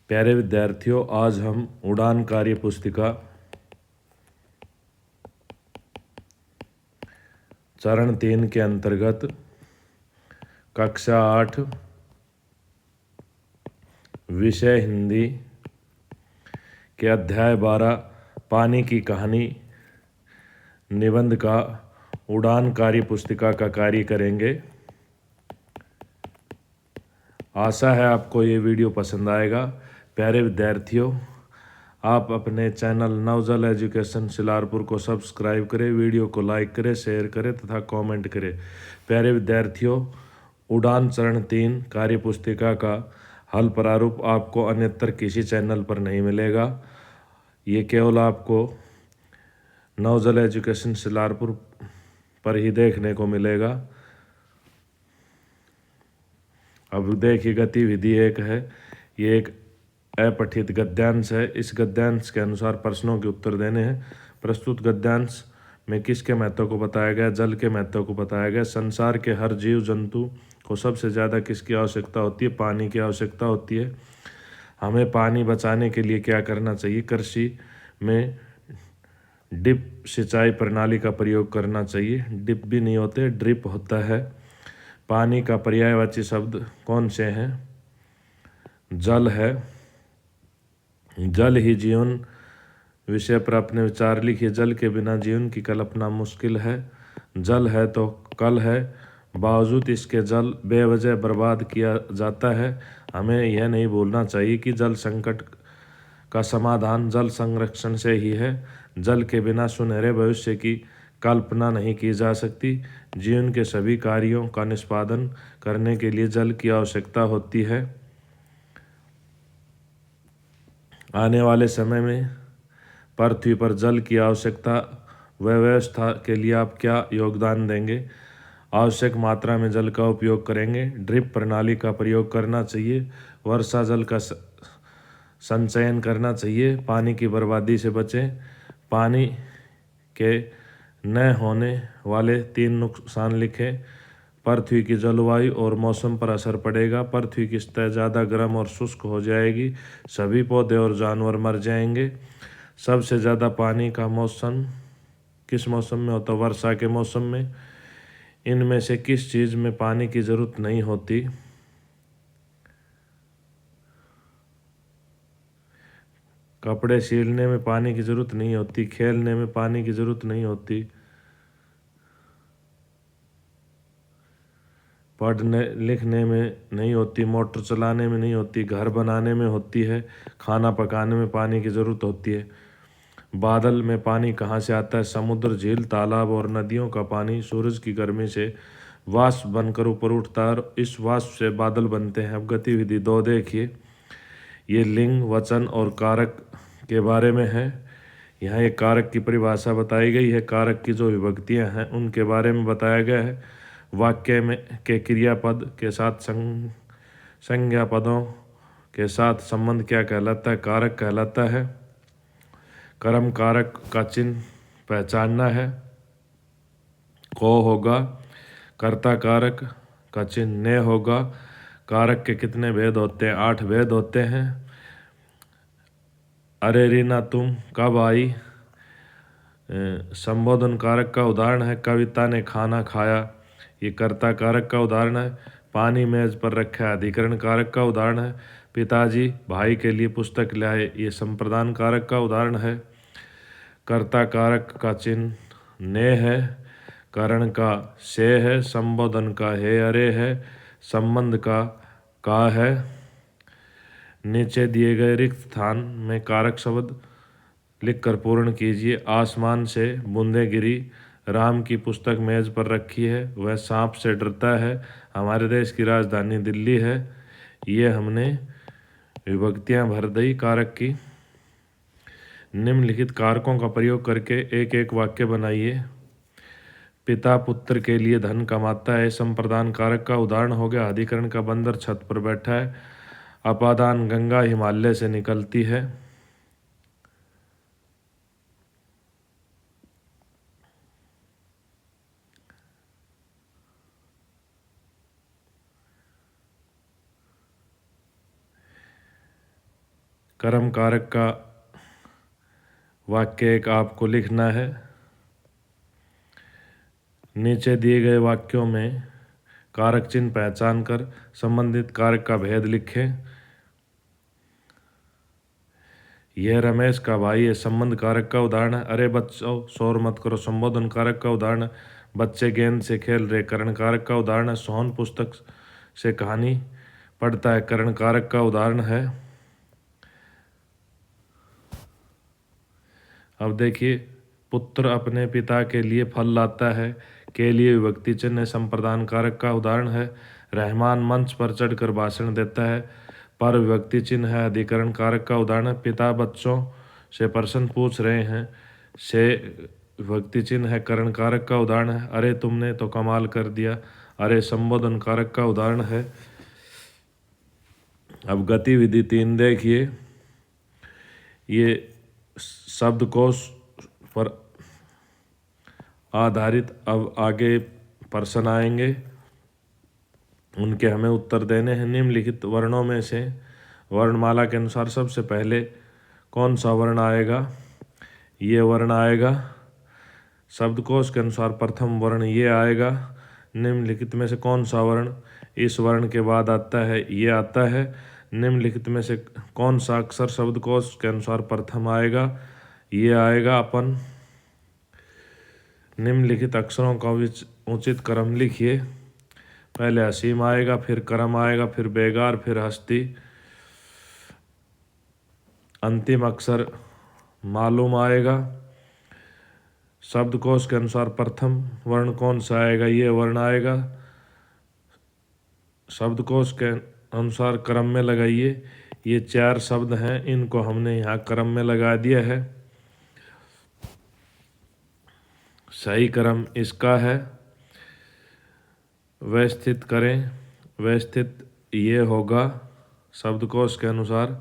प्यारे विद्यार्थियों, आज हम उड़ान कार्य पुस्तिका चरण 3 के अंतर्गत कक्षा 8 विषय हिंदी के अध्याय 12 पानी की कहानी निबंध का उड़ान कार्य पुस्तिका का कार्य करेंगे। आशा है आपको ये वीडियो पसंद आएगा। प्यारे विद्यार्थियों, आप अपने चैनल नवजल एजुकेशन सिलारपुर को सब्सक्राइब करें, वीडियो को लाइक करें, शेयर करें तथा कमेंट करें। प्यारे विद्यार्थियों, उड़ान चरण 3 कार्य पुस्तिका का हल प्रारूप आपको अन्यत्र किसी चैनल पर नहीं मिलेगा। ये केवल आपको नवजल एजुकेशन सिलारपुर पर ही देखने को मिलेगा। अब देखिए, गतिविधि 1 है। ये एक अपठित गद्यांश है। इस गद्यांश के अनुसार प्रश्नों के उत्तर देने हैं। प्रस्तुत गद्यांश में किसके महत्व को बताया गया? जल के महत्व को बताया गया। संसार के हर जीव जंतु को सबसे ज़्यादा किसकी आवश्यकता होती है? पानी की आवश्यकता होती है। हमें पानी बचाने के लिए क्या करना चाहिए? कृषि में ड्रिप सिंचाई प्रणाली का प्रयोग करना चाहिए। ड्रिप भी नहीं होते, ड्रिप होता है। पानी का पर्यायवाची शब्द कौन से हैं? जल है। जल ही जीवन विषय पर अपने विचार लिखिए। जल के बिना जीवन की कल्पना मुश्किल है। जल है तो कल है, बावजूद इसके जल बेवजह बर्बाद किया जाता है। हमें यह नहीं भूलना चाहिए कि जल संकट का समाधान जल संरक्षण से ही है। जल के बिना सुनहरे भविष्य की कल्पना नहीं की जा सकती। जीवन के सभी कार्यों का निष्पादन करने के लिए जल की आवश्यकता होती है। आने वाले समय में पृथ्वी पर जल की आवश्यकता व व्यवस्था के लिए आप क्या योगदान देंगे? आवश्यक मात्रा में जल का उपयोग करेंगे। ड्रिप प्रणाली का प्रयोग करना चाहिए। वर्षा जल का संचयन करना चाहिए। पानी की बर्बादी से बचें। पानी के न होने वाले 3 नुकसान लिखें। पृथ्वी की जलवायु और मौसम पर असर पड़ेगा। पृथ्वी की सतह ज़्यादा गर्म और शुष्क हो जाएगी। सभी पौधे और जानवर मर जाएंगे। सबसे ज़्यादा पानी का मौसम किस मौसम में होता है? वर्षा के मौसम में। इनमें से किस चीज़ में पानी की ज़रूरत नहीं होती? कपड़े सीलने में पानी की ज़रूरत नहीं होती। खेलने में पानी की ज़रूरत नहीं होती। पढ़ने लिखने में नहीं होती। मोटर चलाने में नहीं होती। घर बनाने में होती है। खाना पकाने में पानी की ज़रूरत होती है। बादल में पानी कहाँ से आता है? समुद्र, झील, तालाब और नदियों का पानी सूरज की गर्मी से वाष्प बनकर ऊपर उठता है और इस वाष्प से बादल बनते हैं। अब गतिविधि 2 देखिए। ये लिंग, वचन और कारक के बारे में है। यहाँ एक कारक की परिभाषा बताई गई है। कारक की जो विभक्तियाँ हैं उनके बारे में बताया गया है। वाक्य में के क्रियापद के साथ संज्ञा पदों के साथ संबंध क्या कहलाता है? कारक कहलाता है। कर्म कारक का चिन्ह पहचानना है। को होगा। कर्ता कारक का चिन्ह ने होगा। कारक के कितने भेद होते हैं? 8 भेद होते हैं। अरे रीना तुम कब आई संबोधन कारक का उदाहरण है। कविता ने खाना खाया, ये कर्ता कारक का उदाहरण है। पानी मेज पर रखा है, अधिकरण कारक का उदाहरण है। पिताजी भाई के लिए पुस्तक लाए, ये संप्रदान कारक का उदाहरण है। कर्ता कारक का चिन्ह ने है। कारण का से है। संबोधन का है अरे है। संबंध का है। नीचे दिए गए रिक्त स्थान में कारक शब्द लिखकर पूर्ण कीजिए। आसमान से बूंदें गिरी। राम की पुस्तक मेज पर रखी है। वह सांप से डरता है। हमारे देश की राजधानी दिल्ली है। ये हमने विभक्तियां भर दी कारक की। निम्नलिखित कारकों का प्रयोग करके एक एक वाक्य बनाइए। पिता पुत्र के लिए धन कमाता है, संप्रदान कारक का उदाहरण हो गया। अधिकरण का बंदर छत पर बैठा है। अपादान गंगा हिमालय से निकलती है। कर्म कारक का वाक्य एक आपको लिखना है। नीचे दिए गए वाक्यों में कारक चिन्ह पहचान कर संबंधित कारक का भेद लिखें। यह रमेश का भाई है, संबंध कारक का उदाहरण है। अरे बच्चों शोर मत करो, संबोधन कारक का उदाहरण है। बच्चे गेंद से खेल रहे, करण कारक का उदाहरण है। सोहन पुस्तक से कहानी पढ़ता है, करण कारक का उदाहरण है। अब देखिए, पुत्र अपने पिता के लिए फल लाता है, के लिए विभक्ति चिन्ह संप्रदान कारक का उदाहरण है। रहमान मंच पर चढ़कर भाषण देता है, पर विभक्ति चिन्ह है, अधिकरण कारक का उदाहरण है। पिता बच्चों से प्रश्न पूछ रहे हैं, से विभक्ति चिन्ह है, करण कारक का उदाहरण है। अरे तुमने तो कमाल कर दिया, अरे संबोधन कारक का उदाहरण है। अब गतिविधि 3 देखिए, ये शब्दकोश पर आधारित अब आगे प्रश्न आएंगे, उनके हमें उत्तर देने हैं। निम्नलिखित वर्णों में से वर्णमाला के अनुसार सबसे पहले कौन सा वर्ण आएगा? ये वर्ण आएगा। शब्दकोश के अनुसार प्रथम वर्ण ये आएगा। निम्नलिखित में से कौन सा वर्ण इस वर्ण के बाद आता है? ये आता है। निम्नलिखित में से कौन सा अक्षर शब्दकोश के अनुसार प्रथम आएगा? ये आएगा। अपन निम्नलिखित अक्षरों का उचित क्रम लिखिए। पहले असीम आएगा, फिर करम आएगा, फिर बेगार, फिर हस्ती। अंतिम अक्षर मालूम आएगा। शब्दकोश के अनुसार प्रथम वर्ण कौन सा आएगा? ये वर्ण आएगा। शब्दकोश के अनुसार क्रम में लगाइए। ये 4 शब्द हैं, इनको हमने यहाँ क्रम में लगा दिया है। सही क्रम इसका है। व्यवस्थित करें। व्यवस्थित ये होगा शब्दकोश के अनुसार।